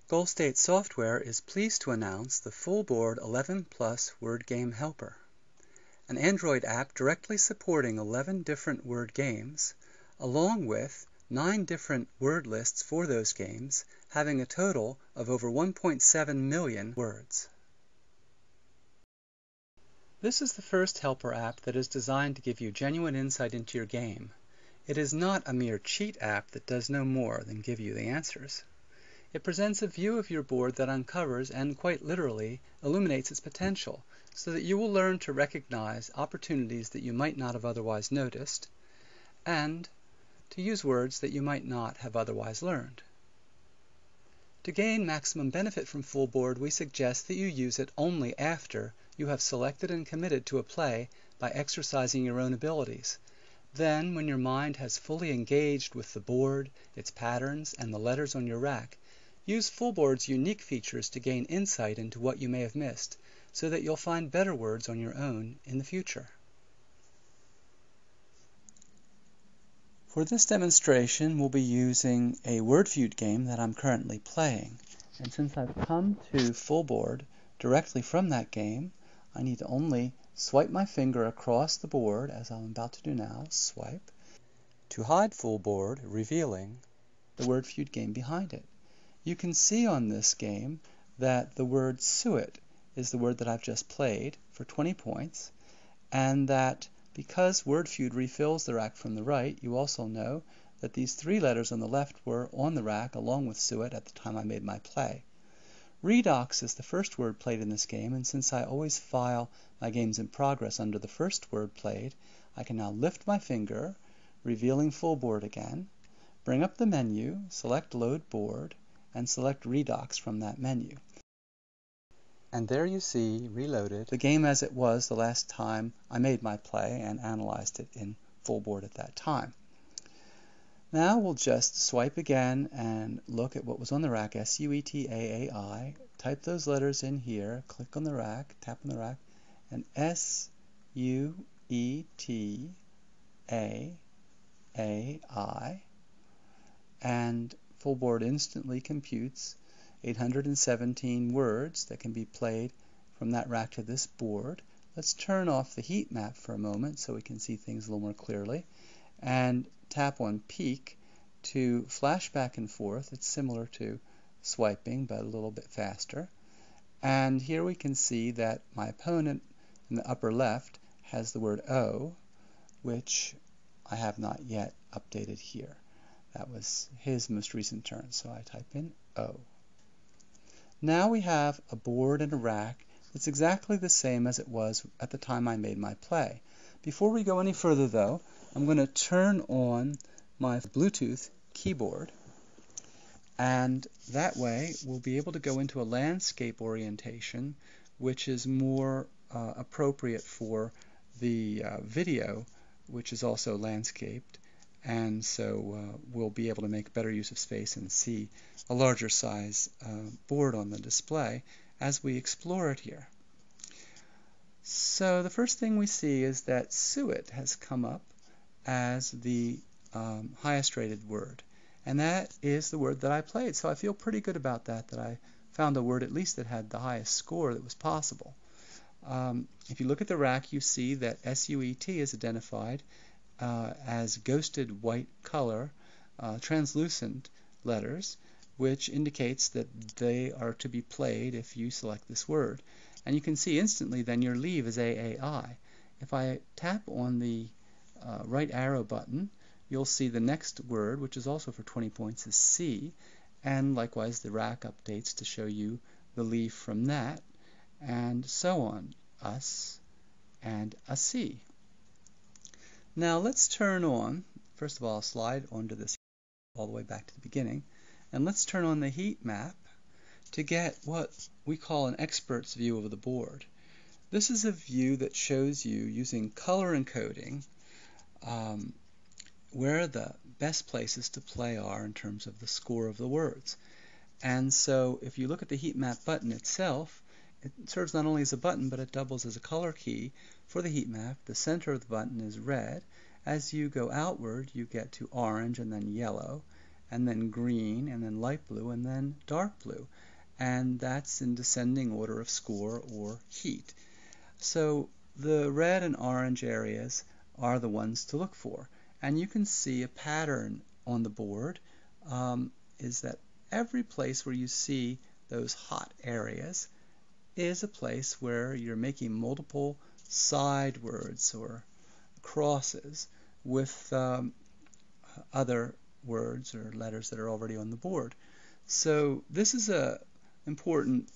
Goal State Software is pleased to announce the FullBoard 11 Plus Word Game Helper, an Android app directly supporting 11 different word games, along with 9 different word lists for those games, having a total of over 1.7 million words. This is the first helper app that is designed to give you genuine insight into your game. It is not a mere cheat app that does no more than give you the answers. It presents a view of your board that uncovers and, quite literally, illuminates its potential, so that you will learn to recognize opportunities that you might not have otherwise noticed, and to use words that you might not have otherwise learned. To gain maximum benefit from FullBoard, we suggest that you use it only after you have selected and committed to a play by exercising your own abilities. Then, when your mind has fully engaged with the board, its patterns, and the letters on your rack, use FullBoard's unique features to gain insight into what you may have missed, so that you'll find better words on your own in the future. For this demonstration, we'll be using a Wordfeud game that I'm currently playing. And since I've come to FullBoard directly from that game, I need to only swipe my finger across the board, as I'm about to do now, swipe, to hide FullBoard, revealing the Wordfeud game behind it. You can see on this game that the word suet is the word that I've just played for 20 points, and that because Wordfeud refills the rack from the right, you also know that these 3 letters on the left were on the rack along with suet at the time I made my play. Redox is the first word played in this game, and since I always file my games in progress under the first word played, I can now lift my finger, revealing FullBoard again, bring up the menu, select Load Board, and select Redox from that menu. And there you see, reloaded, the game as it was the last time I made my play and analyzed it in FullBoard at that time. Now we'll just swipe again and look at what was on the rack, S-U-E-T-A-A-I, type those letters in here, click on the rack, tap on the rack, and S-U-E-T-A-A-I, and FullBoard instantly computes 817 words that can be played from that rack to this board. Let's turn off the heat map for a moment so we can see things a little more clearly, and tap on peek to flash back and forth. It's similar to swiping but a little bit faster. And here we can see that my opponent in the upper left has the word O, which I have not yet updated here. That was his most recent turn, so I type in O. Now we have a board and a rack that's exactly the same as it was at the time I made my play. Before we go any further, though, I'm going to turn on my Bluetooth keyboard, and that way we'll be able to go into a landscape orientation, which is more appropriate for the video, which is also landscaped. And so we'll be able to make better use of space and see a larger size board on the display as we explore it here. So the first thing we see is that suet has come up as the highest rated word, and that is the word that I played. So I feel pretty good about that I found a word at least that had the highest score that was possible. If you look at the rack, you see that S-U-E-T is identified as ghosted white color, translucent letters, which indicates that they are to be played if you select this word. And you can see instantly then your leave is A-A-I. If I tap on the right arrow button, you'll see the next word, which is also for 20 points, is C, and likewise the rack updates to show you the leave from that, and so on, us and a C. Now let's turn on, first of all, I'll slide onto this all the way back to the beginning, and let's turn on the heat map to get what we call an expert's view of the board. This is a view that shows you, using color encoding, where the best places to play are in terms of the score of the words. And so if you look at the heat map button itself, it serves not only as a button, but it doubles as a color key for the heat map. The center of the button is red. As you go outward, you get to orange and then yellow, and then green, and then light blue, and then dark blue. And that's in descending order of score or heat. So the red and orange areas are the ones to look for. And you can see a pattern on the board is that every place where you see those hot areas is a place where you're making multiple side words or crosses with other words or letters that are already on the board. So this is an important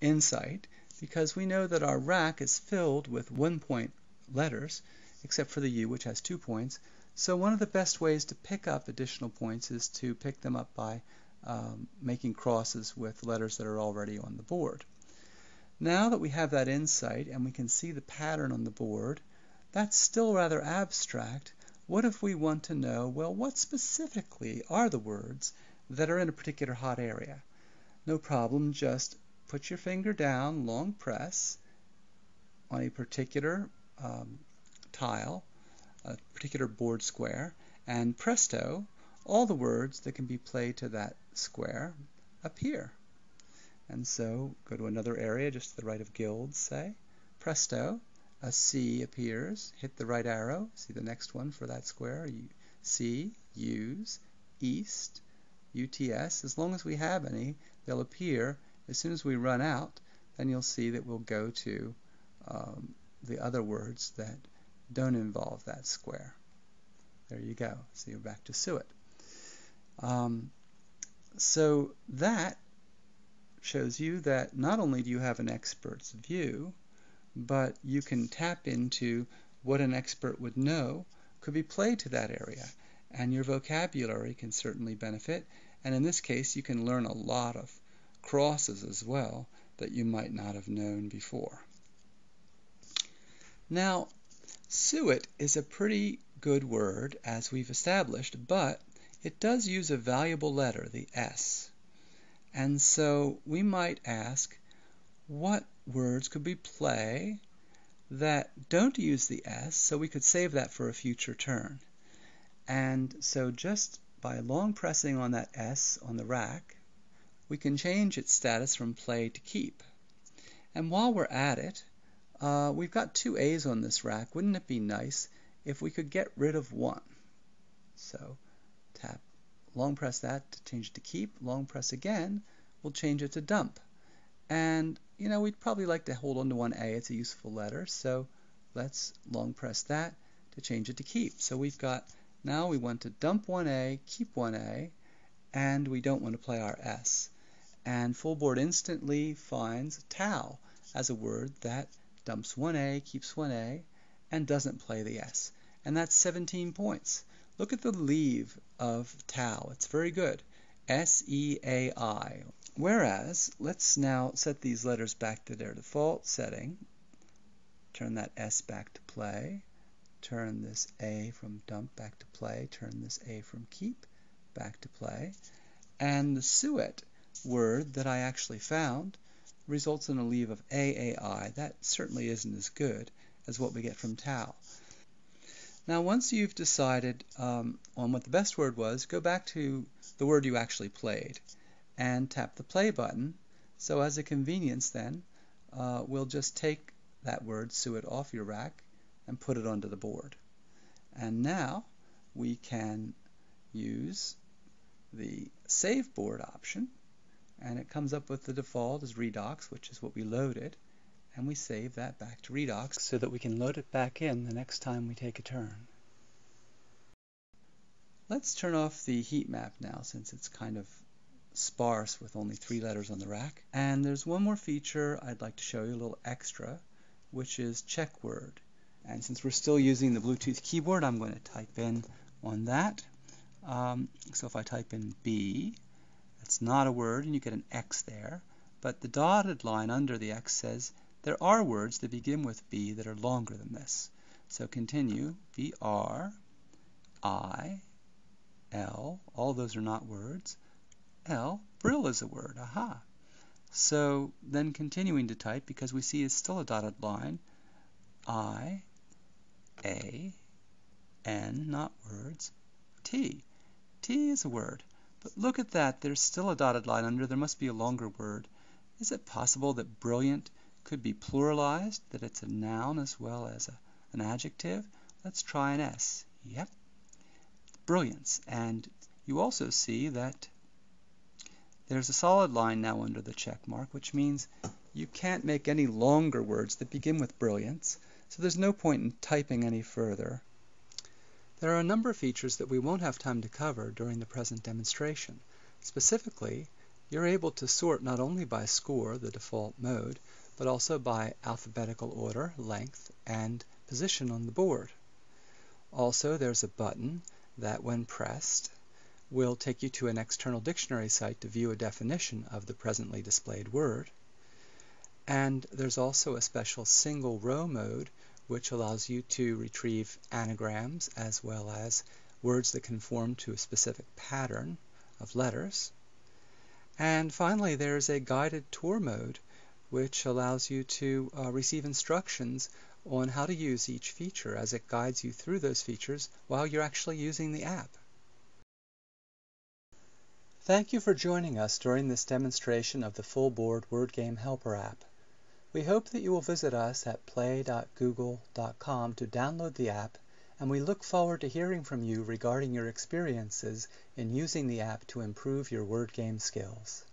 insight because we know that our rack is filled with 1-point letters, except for the U, which has 2 points. So one of the best ways to pick up additional points is to pick them up by making crosses with letters that are already on the board. Now that we have that insight and we can see the pattern on the board, that's still rather abstract. What if we want to know, well, what specifically are the words that are in a particular hot area? No problem, just put your finger down, long press on a particular tile, a particular board square, and presto, all the words that can be played to that square appear. And so go to another area just to the right of guilds, say, presto, a C appears, hit the right arrow, see the next one for that square, C, use, east, UTS. As long as we have any, they'll appear. As soon as we run out, then you'll see that we'll go to the other words that don't involve that square. There you go. So you're back to suet. So that shows you that not only do you have an expert's view, but you can tap into what an expert would know could be played to that area. And your vocabulary can certainly benefit. And in this case, you can learn a lot of crosses as well that you might not have known before. Now, suet is a pretty good word, as we've established, but it does use a valuable letter, the S. And so we might ask, what words could we play that don't use the S, so we could save that for a future turn? And so just by long pressing on that S on the rack, we can change its status from play to keep. And while we're at it, we've got 2 A's on this rack. Wouldn't it be nice if we could get rid of one? So tap, long press that to change it to keep. Long press again, we'll change it to dump. And you know, we'd probably like to hold on to one A. It's a useful letter, so let's long press that to change it to keep. So we've got, now we want to dump 1A, keep 1A, and we don't want to play our S. And FullBoard instantly finds towel as a word that dumps 1A, keeps 1A, and doesn't play the S. And that's 17 points. Look at the leave of towel. It's very good. S-E-A-I. Whereas, let's now set these letters back to their default setting. Turn that S back to play. Turn this A from dump back to play. Turn this A from keep back to play. And the suet word that I actually found results in a leave of AAI. That certainly isn't as good as what we get from towel. Now, once you've decided on what the best word was, go back to the word you actually played and tap the play button. So as a convenience then, we'll just take that word, suet, off your rack and put it onto the board. And now we can use the save board option, and it comes up with the default as Redox, which is what we loaded, and we save that back to Redox so that we can load it back in the next time we take a turn. Let's turn off the heat map now, since it's kind of sparse with only 3 letters on the rack. And there's one more feature I'd like to show you, a little extra, which is check word. And since we're still using the Bluetooth keyboard, I'm going to type in on that. So if I type in B, that's not a word, and you get an X there. But the dotted line under the X says there are words that begin with B that are longer than this. So continue, B-R, I, L, all those are not words. L, brill is a word, aha. So then continuing to type, because we see it's still a dotted line, I, A, N, not words, T. T is a word. But look at that, there's still a dotted line under, there must be a longer word. Is it possible that brilliant could be pluralized, that it's a noun as well as an adjective? Let's try an S. Yep, brilliance. And you also see that there's a solid line now under the check mark, which means you can't make any longer words that begin with brilliance, so there's no point in typing any further. There are a number of features that we won't have time to cover during the present demonstration. Specifically, you're able to sort not only by score, the default mode, but also by alphabetical order, length, and position on the board. Also, there's a button that, when pressed, will take you to an external dictionary site to view a definition of the presently displayed word. And there's also a special single row mode which allows you to retrieve anagrams as well as words that conform to a specific pattern of letters. And finally, there's a guided tour mode which allows you to receive instructions on how to use each feature as it guides you through those features while you're actually using the app. Thank you for joining us during this demonstration of the FullBoard Word Game Helper app. We hope that you will visit us at play.google.com to download the app, and we look forward to hearing from you regarding your experiences in using the app to improve your word game skills.